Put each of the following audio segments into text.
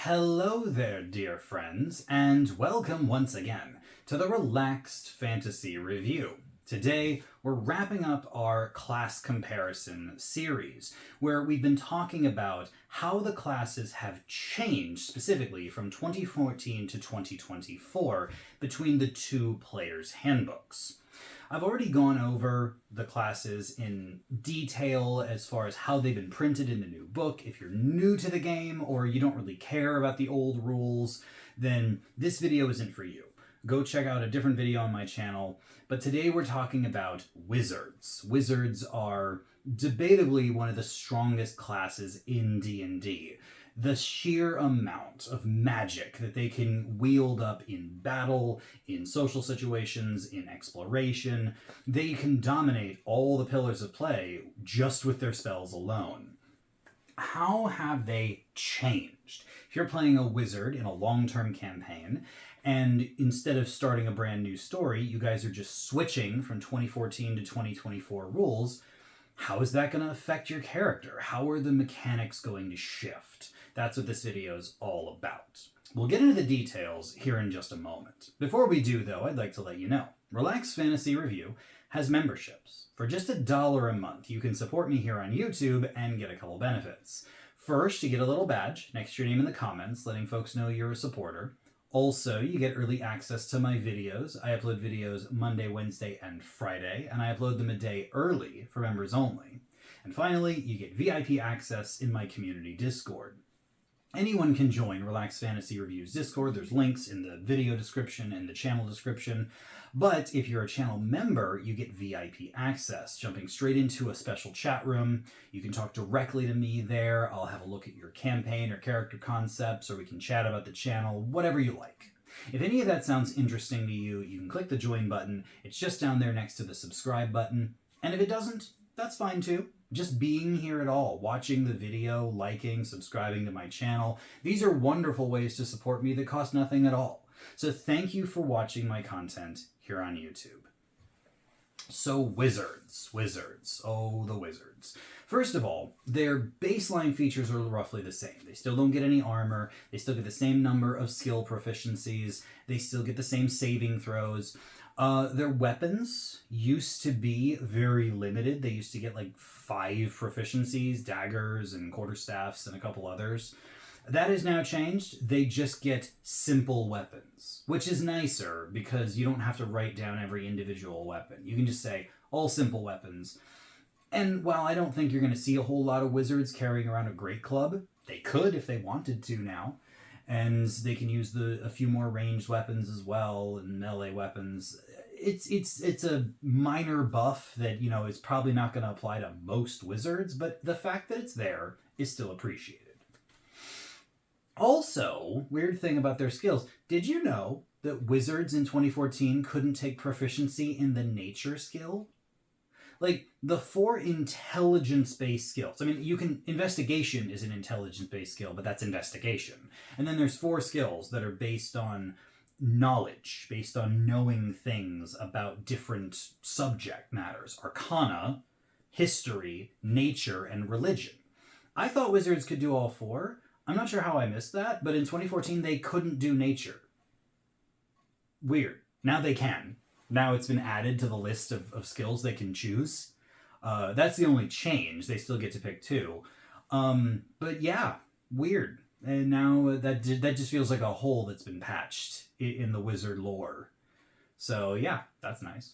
Hello there, dear friends, and welcome once again to the Relaxed Fantasy Review. Today, we're wrapping up our class comparison series, where we've been talking about how the classes have changed, specifically from 2014 to 2024, between the two players' handbooks. I've already gone over the classes in detail as far as how they've been printed in the new book. If you're new to the game or you don't really care about the old rules, then this video isn't for you. Go check out a different video on my channel. But today we're talking about wizards. Wizards are debatably one of the strongest classes in D&D. The sheer amount of magic that they can wield up in battle, in social situations, in exploration, they can dominate all the pillars of play just with their spells alone. How have they changed? If you're playing a wizard in a long-term campaign, and instead of starting a brand new story, you guys are just switching from 2014 to 2024 rules, how is that going to affect your character? How are the mechanics going to shift? That's what this video is all about. We'll get into the details here in just a moment. Before we do, though, I'd like to let you know, Relaxed Fantasy Review has memberships. For just $1 a month, you can support me here on YouTube and get a couple benefits. First, you get a little badge next to your name in the comments, letting folks know you're a supporter. Also, you get early access to my videos. I upload videos Monday, Wednesday, and Friday, and I upload them a day early for members only. And finally, you get VIP access in my community Discord. Anyone can join Relaxed Fantasy Review's Discord. There's links in the video description and the channel description. But if you're a channel member, you get VIP access, jumping straight into a special chat room. You can talk directly to me there. I'll have a look at your campaign or character concepts, or we can chat about the channel, whatever you like. If any of that sounds interesting to you, you can click the join button. It's just down there next to the subscribe button. And if it doesn't, that's fine too. Just being here at all, watching the video, liking, subscribing to my channel. These are wonderful ways to support me that cost nothing at all. So thank you for watching my content here on YouTube. So wizards. Oh, the wizards. First of all, their baseline features are roughly the same. They still don't get any armor. They still get the same number of skill proficiencies. They still get the same saving throws. Their weapons used to be very limited. They used to get like 5 proficiencies, daggers and quarterstaffs and a couple others. That has now changed. They just get simple weapons, which is nicer because you don't have to write down every individual weapon. You can just say all simple weapons. And while I don't think you're going to see a whole lot of wizards carrying around a great club, they could if they wanted to now. And they can use a few more ranged weapons as well, and melee weapons. It's a minor buff that, you know, is probably not going to apply to most wizards, but the fact that it's there is still appreciated. Also, weird thing about their skills, did you know that wizards in 2014 couldn't take proficiency in the nature skill? Like, the 4 intelligence-based skills. I mean, investigation is an intelligence-based skill, but that's investigation. And then there's 4 skills that are based on knowledge, based on knowing things about different subject matters. Arcana, history, nature, and religion. I thought wizards could do all 4. I'm not sure how I missed that, but in 2014 they couldn't do nature. Weird. Now they can. Now it's been added to the list of skills they can choose. That's the only change. They still get to pick 2. But yeah, weird. And now that just feels like a hole that's been patched in the wizard lore. So yeah, that's nice.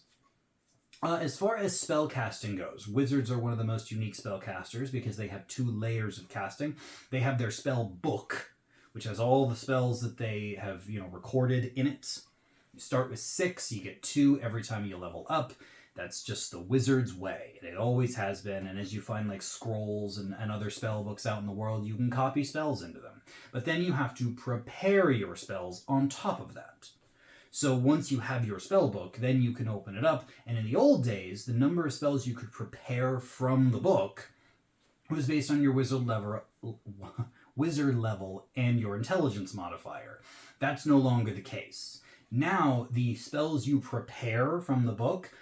As far as spell casting goes, wizards are one of the most unique spellcasters because they have 2 layers of casting. They have their spell book, which has all the spells that they have, recorded in it. You start with 6, you get 2 every time you level up. That's just the wizard's way. It always has been, and as you find like scrolls and other spell books out in the world, you can copy spells into them. But then you have to prepare your spells on top of that. So once you have your spell book, then you can open it up, and in the old days, the number of spells you could prepare from the book was based on your wizard level and your intelligence modifier. That's no longer the case. Now, the spells you prepare from the book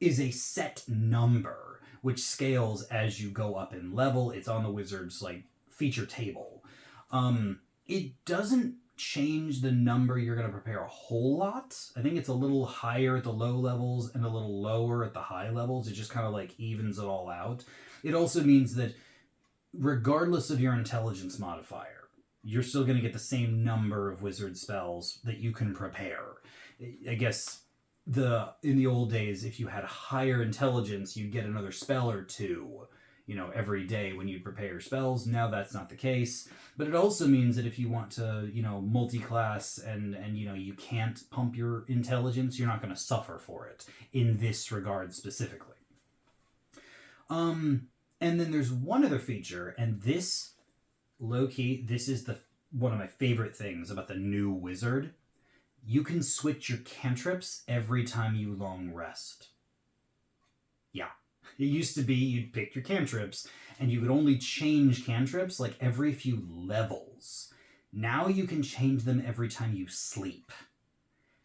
is a set number, which scales as you go up in level. It's on the wizard's feature table. It doesn't change the number you're going to prepare a whole lot. I think it's a little higher at the low levels and a little lower at the high levels. It just kind of like evens it all out. It also means that regardless of your intelligence modifier, you're still going to get the same number of wizard spells that you can prepare. I guess in the old days, if you had higher intelligence, you'd get another spell or two, every day when you prepare your spells. Now that's not the case. But it also means that if you want to, multi-class and you can't pump your intelligence, you're not going to suffer for it in this regard specifically. And then there's one other feature, and this, low-key, this is one of my favorite things about the new wizard. You can switch your cantrips every time you long rest. Yeah. It used to be you'd pick your cantrips, and you could only change cantrips like every few levels. Now you can change them every time you sleep.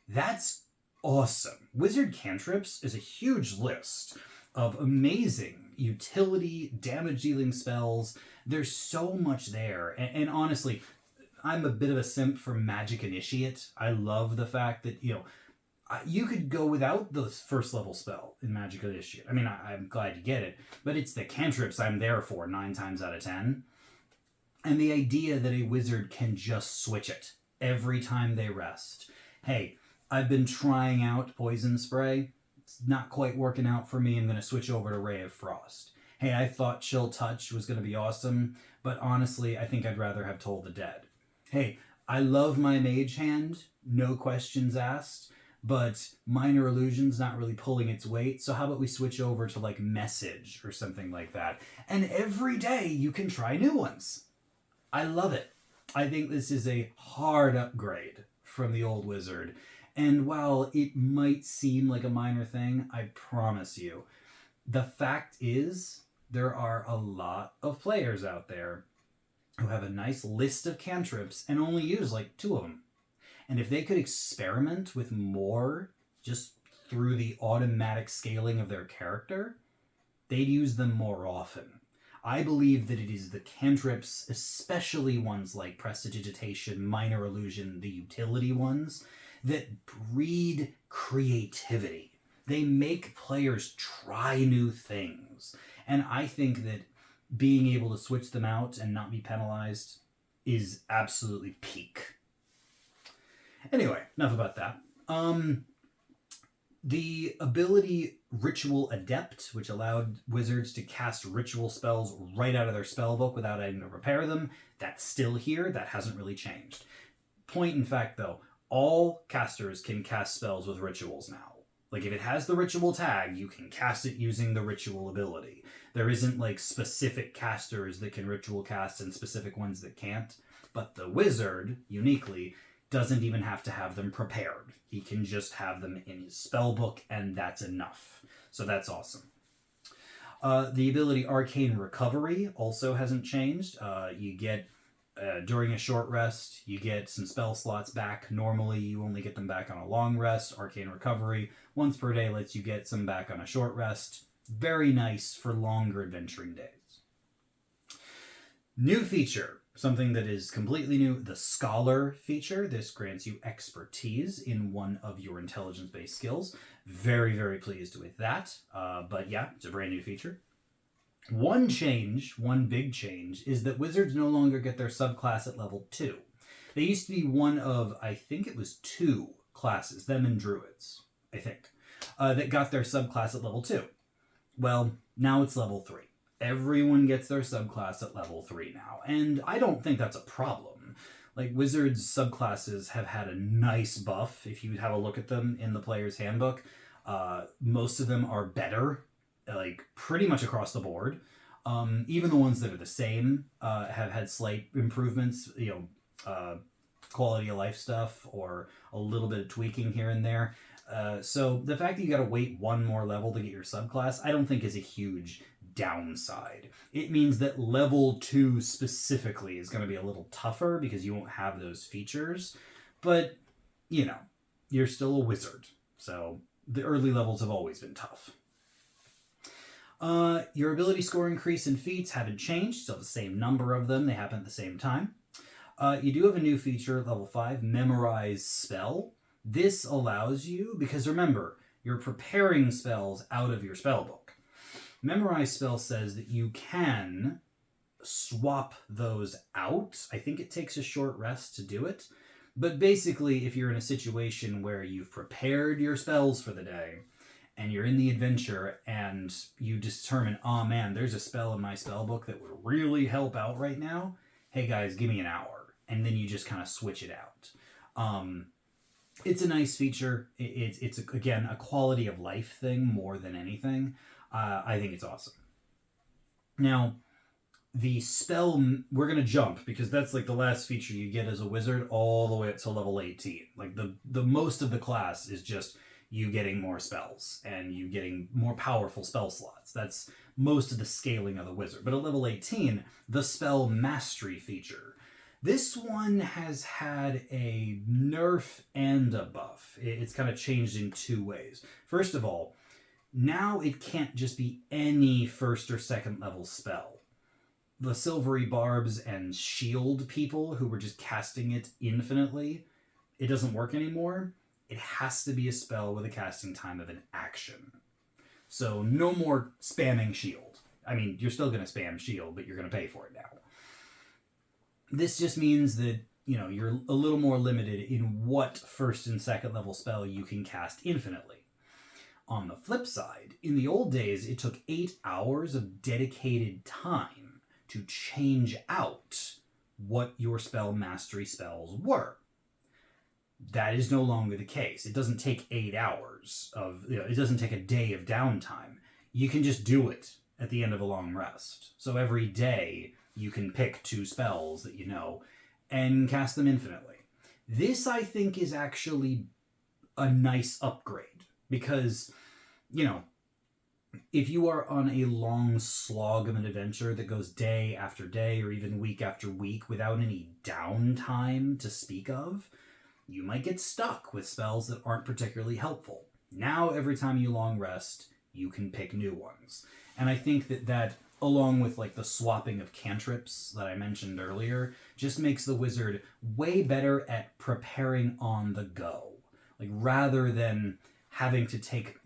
That's awesome. Wizard cantrips is a huge list of amazing utility, damage-dealing spells. There's so much there. And honestly, I'm a bit of a simp for Magic Initiate. I love the fact that, you could go without the first level spell in Magic Initiate. I mean, I'm glad you get it, but it's the cantrips I'm there for 9 times out of 10. And the idea that a wizard can just switch it every time they rest. Hey, I've been trying out Poison Spray. It's not quite working out for me. I'm going to switch over to Ray of Frost. Hey, I thought Chill Touch was going to be awesome, but honestly, I think I'd rather have Toll the Dead. Hey, I love my Mage Hand, no questions asked, but Minor Illusion's not really pulling its weight, so how about we switch over to like Message or something like that? And every day you can try new ones. I love it. I think this is a hard upgrade from the old wizard. And while it might seem like a minor thing, I promise you, the fact is there are a lot of players out there who have a nice list of cantrips and only use like 2 of them. And if they could experiment with more just through the automatic scaling of their character, they'd use them more often. I believe that it is the cantrips, especially ones like Prestidigitation, Minor Illusion, the utility ones, that breed creativity. They make players try new things. And I think that being able to switch them out and not be penalized is absolutely peak. Anyway, enough about that. The ability Ritual Adept, which allowed wizards to cast ritual spells right out of their spellbook without having to prepare them, that's still here. That hasn't really changed. Point in fact, though, all casters can cast spells with rituals now. Like, if it has the ritual tag, you can cast it using the ritual ability. There isn't, like, specific casters that can ritual cast and specific ones that can't. But the wizard, uniquely, doesn't even have to have them prepared. He can just have them in his spellbook, and that's enough. So that's awesome. The ability Arcane Recovery also hasn't changed. You get, during a short rest, you get some spell slots back. Normally, you only get them back on a long rest. Arcane Recovery, once per day, lets you get some back on a short rest. Very nice for longer adventuring days. New feature. Something that is completely new, the Scholar feature. This grants you expertise in one of your intelligence-based skills. Very, very pleased with that. But yeah, it's a brand new feature. One big change, is that wizards no longer get their subclass at level 2. They used to be one of, I think it was 2 classes, them and druids, I think, that got their subclass at level 2. Well, now it's level 3. Everyone gets their subclass at level 3 now, and I don't think that's a problem. Like, wizards' subclasses have had a nice buff. If you have a look at them in the player's handbook, most of them are better, like, pretty much across the board. Even the ones that are the same have had slight improvements, quality of life stuff, or a little bit of tweaking here and there. So the fact that you gotta wait 1 more level to get your subclass, I don't think is a huge downside. It means that level 2 specifically is going to be a little tougher because you won't have those features, but you're still a wizard, so the early levels have always been tough. Your ability score increase and feats haven't changed, still the same number of them, they happen at the same time. You do have a new feature, level 5, Memorize Spell. This allows you, because remember, you're preparing spells out of your spellbook. Memorize Spell says that you can swap those out. I think it takes a short rest to do it. But basically, if you're in a situation where you've prepared your spells for the day, and you're in the adventure, and you determine, oh man, there's a spell in my spellbook that would really help out right now. Hey guys, give me an hour. And then you just kind of switch it out. It's a nice feature. It's again, a quality of life thing more than anything. I think it's awesome. Now, the spell, we're going to jump because that's like the last feature you get as a wizard all the way up to level 18. Like the most of the class is just you getting more spells and you getting more powerful spell slots. That's most of the scaling of the wizard. But at level 18, the spell mastery feature. This one has had a nerf and a buff. It's kind of changed in two ways. First of all, now it can't just be any first or second level spell. The silvery barbs and shield people who were just casting it infinitely, it doesn't work anymore. It has to be a spell with a casting time of an action. So no more spamming shield. I mean, you're still going to spam shield, but you're going to pay for it now. This just means that, you're a little more limited in what first and second level spell you can cast infinitely. On the flip side, in the old days, it took 8 hours of dedicated time to change out what your spell mastery spells were. That is no longer the case. It doesn't take 8 hours it doesn't take a day of downtime. You can just do it at the end of a long rest. So every day you can pick 2 spells that you know and cast them infinitely. This, I think, is actually a nice upgrade because, if you are on a long slog of an adventure that goes day after day or even week after week without any downtime to speak of, you might get stuck with spells that aren't particularly helpful. Now, every time you long rest, you can pick new ones. And I think that along with like the swapping of cantrips that I mentioned earlier, just makes the wizard way better at preparing on the go. Like, rather than having to take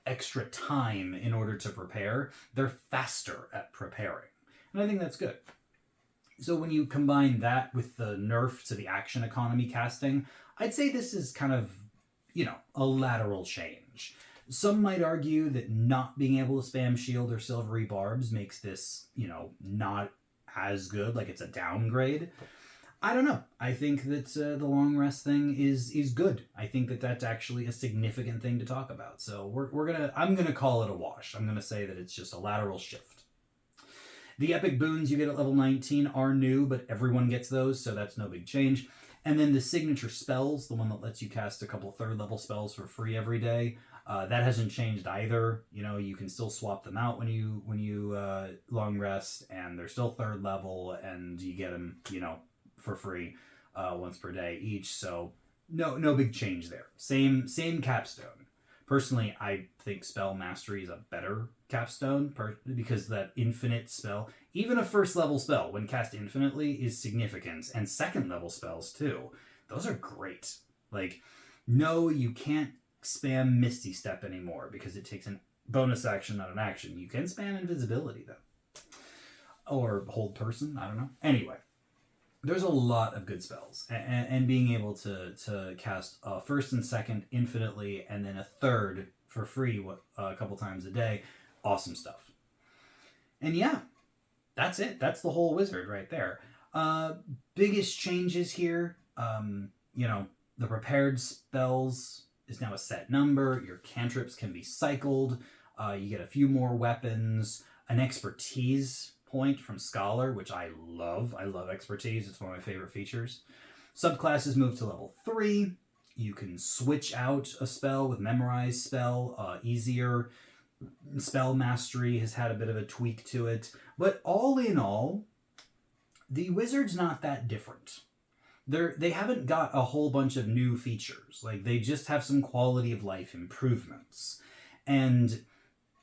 extra time in order to prepare, they're faster at preparing. And I think that's good. So when you combine that with the nerf to the action economy casting, I'd say this is kind of, a lateral change. Some might argue that not being able to spam shield or silvery barbs makes this, not as good, like it's a downgrade. I don't know. I think that the long rest thing is good. I think that that's actually a significant thing to talk about. So I'm gonna call it a wash. I'm gonna say that it's just a lateral shift. The epic boons you get at level 19 are new, but everyone gets those, so that's no big change. And then the signature spells, the one that lets you cast a couple third level spells for free every day, that hasn't changed either. You can still swap them out when you long rest, and they're still third level, and you get them, for free once per day each. So no big change there. Same capstone. Personally, I think spell mastery is a better capstone because that infinite spell, even a first level spell when cast infinitely, is significant, and second level spells too. Those are great. Like, no, you can't spam Misty Step anymore because it takes a bonus action, not an action. You can spam invisibility though, or hold person. I don't know. Anyway. There's a lot of good spells, and being able to cast a first and second infinitely, and then a third for free a couple times a day, awesome stuff. And yeah, that's it. That's the whole wizard right there. Biggest changes here, the prepared spells is now a set number. Your cantrips can be cycled. You get a few more weapons, an expertise point from Scholar, which I love. I love expertise. It's one of my favorite features. Subclasses move to level 3. You can switch out a spell with Memorize Spell easier. Spell Mastery has had a bit of a tweak to it. But all in all, the wizard's not that different. They haven't got a whole bunch of new features. Like, they just have some quality of life improvements. And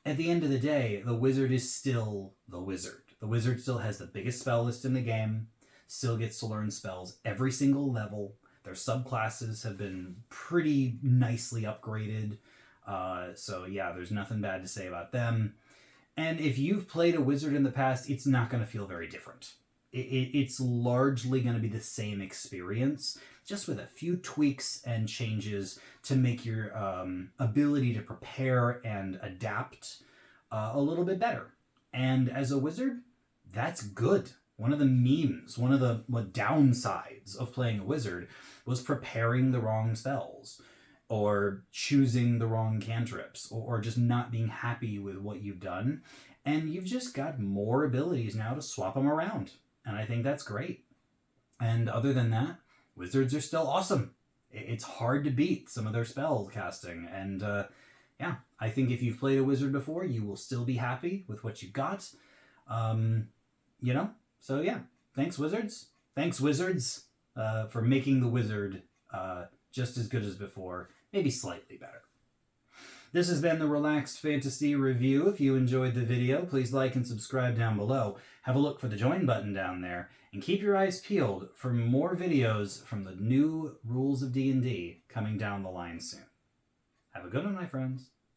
at the end of the day, the wizard is still the wizard. The wizard still has the biggest spell list in the game, still gets to learn spells every single level. Their subclasses have been pretty nicely upgraded. So yeah, there's nothing bad to say about them. And if you've played a wizard in the past, it's not going to feel very different. It's largely going to be the same experience, just with a few tweaks and changes to make your ability to prepare and adapt a little bit better. And as a wizard, that's good. One of the memes, one of the downsides of playing a wizard was preparing the wrong spells, or choosing the wrong cantrips, or just not being happy with what you've done. And you've just got more abilities now to swap them around. And I think that's great. And other than that, wizards are still awesome. It's hard to beat some of their spell casting. And yeah, I think if you've played a wizard before, you will still be happy with what you've got. You know? So yeah, thanks wizards. Thanks wizards for making the wizard just as good as before. Maybe slightly better. This has been the Relaxed Fantasy Review. If you enjoyed the video, please like and subscribe down below. Have a look for the join button down there, and keep your eyes peeled for more videos from the new rules of D&D coming down the line soon. Have a good one, my friends.